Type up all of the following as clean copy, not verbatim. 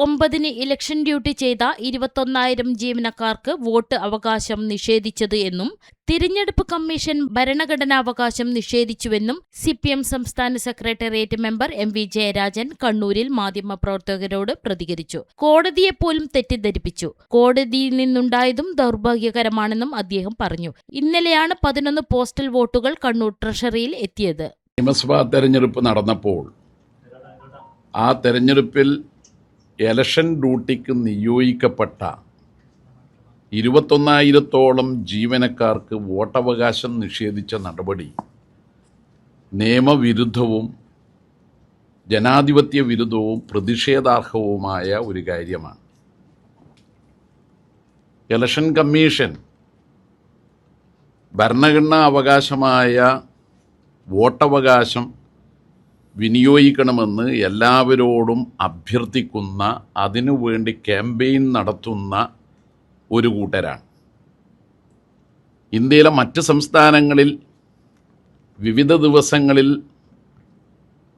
9-ന് election duty ചെയ്ത 21,000 ജീവനക്കാർക്ക് vote അവകാശം നിഷേധിച്ചത് എന്നും തിരഞ്ഞെടുപ്പ് കമ്മീഷൻ ഭരണഘടനാവകാശം നിഷേധിച്ചുവെന്നും CPM സംസ്ഥാന സെക്രട്ടേറിയറ്റ് മെമ്പർ MV ജയരാജൻ കണ്ണൂരിൽ മാധ്യമപ്രവർത്തകരോട് പ്രതികരിച്ചു. കോടതിയെപ്പോലും തെറ്റിദ്ധരിപ്പിച്ചു. കോടതിയിൽ നിന്നുണ്ടായതും ദൗർഭാഗ്യകരമാണെന്നും അദ്ദേഹം പറഞ്ഞു. ഇന്നലെയാണ് 11 പോസ്റ്റൽ വോട്ടുകൾ കണ്ണൂർ ട്രഷറിയിൽ എത്തിയത്. നിയമസഭാ തെരഞ്ഞെടുപ്പ് നടന്നപ്പോൾ ആ തെരഞ്ഞെടുപ്പിൽ ഇലക്ഷൻ ഡ്യൂട്ടിക്ക് നിയോഗിക്കപ്പെട്ട 21,000-ഓളം ജീവനക്കാർക്ക് വോട്ടവകാശം നിഷേധിച്ച നടപടി നിയമവിരുദ്ധവും ജനാധിപത്യ വിരുദ്ധവും പ്രതിഷേധാർഹവുമായ ഒരു കാര്യമാണ്. ഇലക്ഷൻ കമ്മീഷൻ ഭരണഘടനാ അവകാശമായ വോട്ടവകാശം വിനിയോഗിക്കണമെന്ന് എല്ലാവരോടും അഭ്യർത്ഥിക്കുന്ന, അതിനുവേണ്ടി ക്യാമ്പയിൻ നടത്തുന്ന ഒരു കൂട്ടരാണ്. ഇന്ത്യയിലെ മറ്റ് സംസ്ഥാനങ്ങളിൽ വിവിധ ദിവസങ്ങളിൽ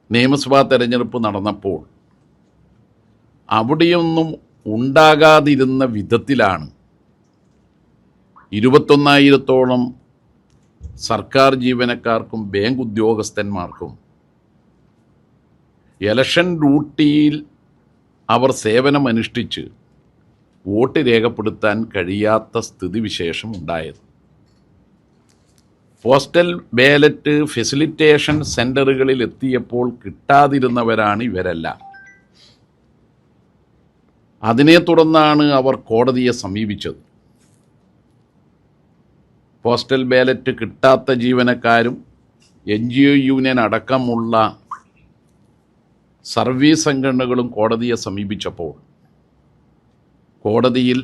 നിയമസഭാ തെരഞ്ഞെടുപ്പ് നടന്നപ്പോൾ അവിടെയൊന്നും ഉണ്ടാകാതിരുന്ന വിധത്തിലാണ് 21,000-ഓളം സർക്കാർ ജീവനക്കാർക്കും ബാങ്ക് ഉദ്യോഗസ്ഥന്മാർക്കും ഇലക്ഷൻ ഡ്യൂട്ടിയിൽ അവർ സേവനമനുഷ്ഠിച്ച് വോട്ട് രേഖപ്പെടുത്താൻ കഴിയാത്ത സ്ഥിതിവിശേഷം ഉണ്ടായത്. പോസ്റ്റൽ ബാലറ്റ് ഫെസിലിറ്റേഷൻ സെൻ്ററുകളിൽ എത്തിയപ്പോൾ കിട്ടാതിരുന്നവരാണ് ഇവരെല്ലാം. അതിനെ തുടർന്നാണ് അവർ കോടതിയെ സമീപിച്ചത്. പോസ്റ്റൽ ബാലറ്റ് കിട്ടാത്ത ജീവനക്കാരും NGO യൂണിയൻ അടക്കമുള്ള സർവീസ് സംഘടനകളും കോടതിയെ സമീപിച്ചപ്പോൾ കോടതിയിൽ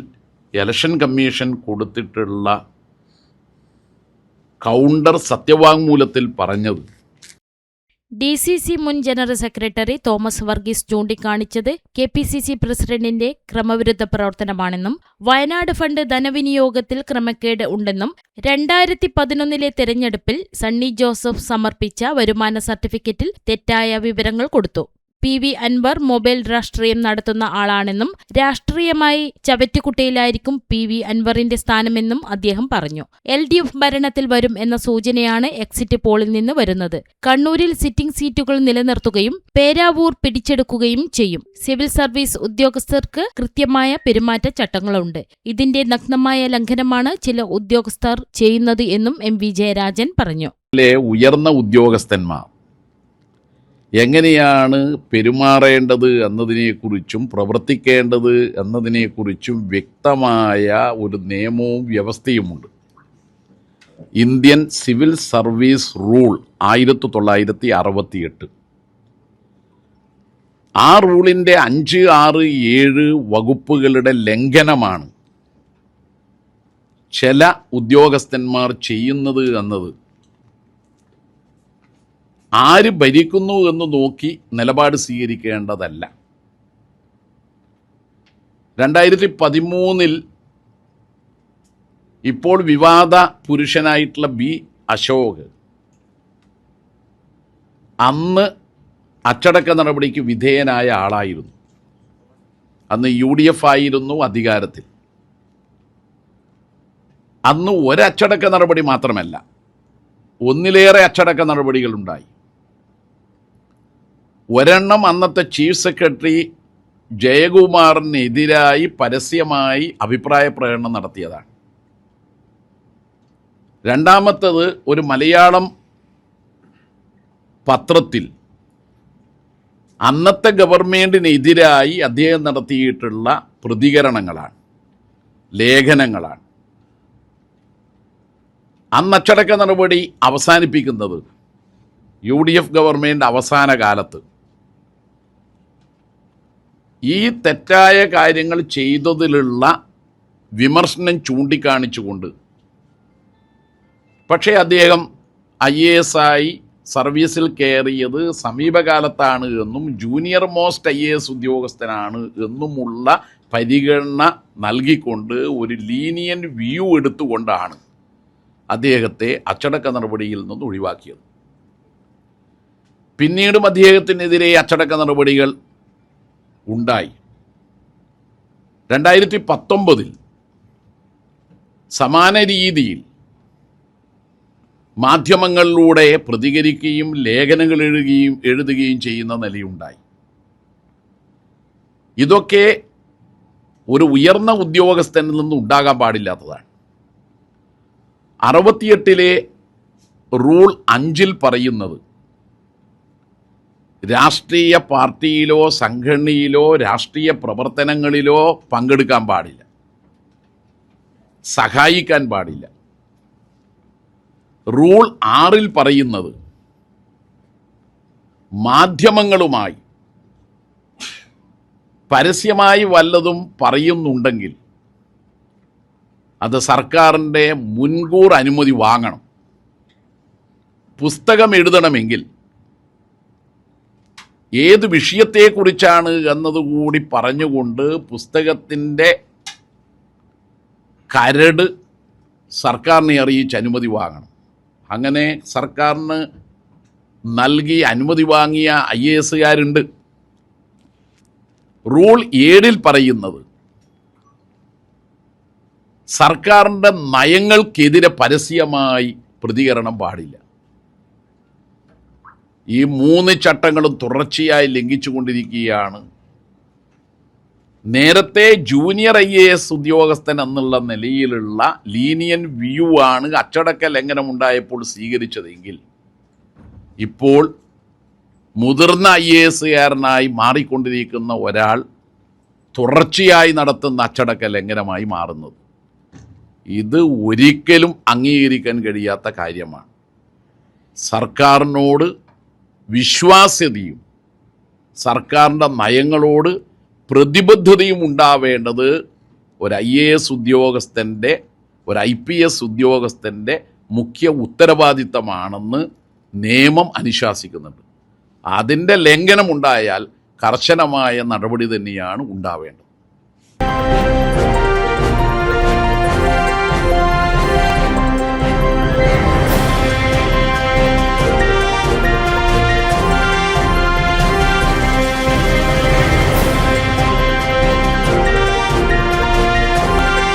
ഇലക്ഷൻ കമ്മീഷൻ കൊടുത്തിട്ടുള്ള കൗണ്ടർ സത്യവാങ്മൂലത്തിൽ പറഞ്ഞത് DCC മുൻ ജനറൽ സെക്രട്ടറി തോമസ് വർഗീസ് ചൂണ്ടിക്കാണിച്ചത് KPCC പ്രസിഡന്റിന്റെ ക്രമവിരുദ്ധ പ്രവർത്തനമാണെന്നും വയനാട് ഫണ്ട് ധനവിനിയോഗത്തിൽ ക്രമക്കേട് ഉണ്ടെന്നും 2011-ലെ തെരഞ്ഞെടുപ്പിൽ സണ്ണി ജോസഫ് സമർപ്പിച്ച വരുമാന സർട്ടിഫിക്കറ്റിൽ തെറ്റായ വിവരങ്ങൾ കൊടുത്തു. PV അൻവർ മൊബൈൽ രാഷ്ട്രീയം നടത്തുന്ന ആളാണെന്നും രാഷ്ട്രീയമായി ചവറ്റുകുട്ടയിലായിരിക്കും PV അൻവറിന്റെ സ്ഥാനമെന്നും അദ്ദേഹം പറഞ്ഞു. LDF ഭരണത്തിൽ വരും എന്ന സൂചനയാണ് എക്സിറ്റ് പോളിൽ നിന്ന് വരുന്നത്. കണ്ണൂരിൽ സിറ്റിംഗ് സീറ്റുകൾ നിലനിർത്തുകയും പേരാവൂർ പിടിച്ചെടുക്കുകയും ചെയ്യും. സിവിൽ സർവീസ് ഉദ്യോഗസ്ഥർക്ക് കൃത്യമായ പെരുമാറ്റ ചട്ടങ്ങളുണ്ട്. ഇതിന്റെ നഗ്നമായ ലംഘനമാണ് ചില ഉദ്യോഗസ്ഥർ ചെയ്യുന്നത് എന്നും MV ജയരാജൻ പറഞ്ഞു. ഉയർന്ന ഉദ്യോഗസ്ഥന്മാർ എങ്ങനെയാണ് പെരുമാറേണ്ടത് എന്നതിനെക്കുറിച്ചും പ്രവർത്തിക്കേണ്ടത് എന്നതിനെക്കുറിച്ചും വ്യക്തമായ ഒരു നിയമവും വ്യവസ്ഥയുമുണ്ട്. Indian civil service rule 1968. ആ റൂളിൻ്റെ 5, 6, 7 വകുപ്പുകളുടെ ലംഘനമാണ് ചില ഉദ്യോഗസ്ഥന്മാർ ചെയ്യുന്നത് എന്നത് ആര് ഭരിക്കുന്നു എന്ന് നോക്കി നിലപാട് സ്വീകരിക്കേണ്ടതല്ല. 2013 ഇപ്പോൾ വിവാദ പുരുഷനായിട്ടുള്ള B. അശോക് അന്ന് അച്ചടക്ക നടപടിക്ക് വിധേയനായ ആളായിരുന്നു. അന്ന് UDF ആയിരുന്നു അധികാരത്തിൽ. അന്ന് ഒരച്ചടക്ക നടപടി മാത്രമല്ല, ഒന്നിലേറെ അച്ചടക്ക നടപടികളുണ്ടായി. ഒരെണ്ണം അന്നത്തെ ചീഫ് സെക്രട്ടറി ജയകുമാറിനെതിരായി പരസ്യമായി അഭിപ്രായ പ്രകടനം നടത്തിയതാണ്. രണ്ടാമത്തത് ഒരു മലയാളം പത്രത്തിൽ അന്നത്തെ ഗവൺമെൻറ്റിനെതിരായി അദ്ദേഹം നടത്തിയിട്ടുള്ള പ്രതികരണങ്ങളാണ്, ലേഖനങ്ങളാണ്. അന്നച്ചടക്ക നടപടി അവസാനിപ്പിക്കുന്നത് UDF ഗവൺമെൻറ് അവസാന കാലത്ത് ഈ തെറ്റായ കാര്യങ്ങൾ ചെയ്തതിലുള്ള വിമർശനം ചൂണ്ടിക്കാണിച്ചുകൊണ്ട്, പക്ഷേ അദ്ദേഹം IAS ആയി സർവീസിൽ കയറിയത് സമീപകാലത്താണ് എന്നും ജൂനിയർ മോസ്റ്റ് IAS ഉദ്യോഗസ്ഥനാണ് എന്നുമുള്ള പരിഗണന നൽകിക്കൊണ്ട് ഒരു ലീനിയൻ വ്യൂ എടുത്തുകൊണ്ടാണ് അദ്ദേഹത്തെ അച്ചടക്ക നടപടിയിൽ നിന്ന് ഒഴിവാക്കിയത്. പിന്നീടും അദ്ദേഹത്തിനെതിരെ അച്ചടക്ക നടപടികൾ ഉണ്ടായി. 2019 സമാന രീതിയിൽ മാധ്യമങ്ങളിലൂടെ പ്രതികരിക്കുകയും ലേഖനങ്ങൾ എഴുതുകയും ചെയ്യുന്ന നിലയുണ്ടായി. ഇതൊക്കെ ഒരു ഉയർന്ന ഉദ്യോഗസ്ഥനിൽ നിന്ന് ഉണ്ടാകാൻ പാടില്ലാത്തതാണ്. 68 റൂൾ 5 പറയുന്നത് രാഷ്ട്രീയ പാർട്ടിയിലോ സംഘടനയിലോ രാഷ്ട്രീയ പ്രവർത്തനങ്ങളിലോ പങ്കെടുക്കാൻ പാടില്ല, സഹായിക്കാൻ പാടില്ല. റൂൾ 6 പറയുന്നത് മാധ്യമങ്ങളുമായി പരസ്യമായി വല്ലതും പറയുന്നുണ്ടെങ്കിൽ അത് സർക്കാരിൻ്റെ മുൻകൂർ അനുമതി വാങ്ങണം. പുസ്തകം എഴുതണമെങ്കിൽ ഏത് വിഷയത്തെക്കുറിച്ചാണ് എന്നതുകൂടി പറഞ്ഞുകൊണ്ട് പുസ്തകത്തിൻ്റെ കരട് സർക്കാരിനെ അറിയിച്ച് അനുമതി വാങ്ങണം. അങ്ങനെ സർക്കാരിന് നൽകി അനുമതി വാങ്ങിയ IASകാരുണ്ട്. റൂൾ 7 പറയുന്നത് സർക്കാരിൻ്റെ നയങ്ങൾക്കെതിരെ പരസ്യമായി പ്രതികരണം പാടില്ല. ഈ 3 ചട്ടങ്ങളും തുടർച്ചയായി ലംഘിച്ചുകൊണ്ടിരിക്കുകയാണ്. നേരത്തെ ജൂനിയർ IAS ഉദ്യോഗസ്ഥൻ എന്നുള്ള നിലയിലുള്ള ലീനിയൻ വ്യൂ ആണ് അച്ചടക്ക ലംഘനമുണ്ടായപ്പോൾ സ്വീകരിച്ചതെങ്കിൽ ഇപ്പോൾ മുതിർന്ന IASകാരനായി മാറിക്കൊണ്ടിരിക്കുന്ന ഒരാൾ തുടർച്ചയായി നടത്തുന്ന അച്ചടക്ക ലംഘനമായി മാറുന്നത് ഇത് ഒരിക്കലും അംഗീകരിക്കാൻ കഴിയാത്ത കാര്യമാണ്. സർക്കാരിനോട് വിശ്വാസ്യതയും സർക്കാരിൻ്റെ നയങ്ങളോട് പ്രതിബദ്ധതയും ഉണ്ടാവേണ്ടത് ഒരു IAS ഉദ്യോഗസ്ഥൻ്റെ, ഒരു IPS ഉദ്യോഗസ്ഥൻ്റെ മുഖ്യ ഉത്തരവാദിത്തമാണെന്ന് നിയമം അനുശാസിക്കുന്നുണ്ട്. അതിൻ്റെ ലംഘനമുണ്ടായാൽ കർശനമായ നടപടി തന്നെയാണ് ഉണ്ടാവേണ്ടത്.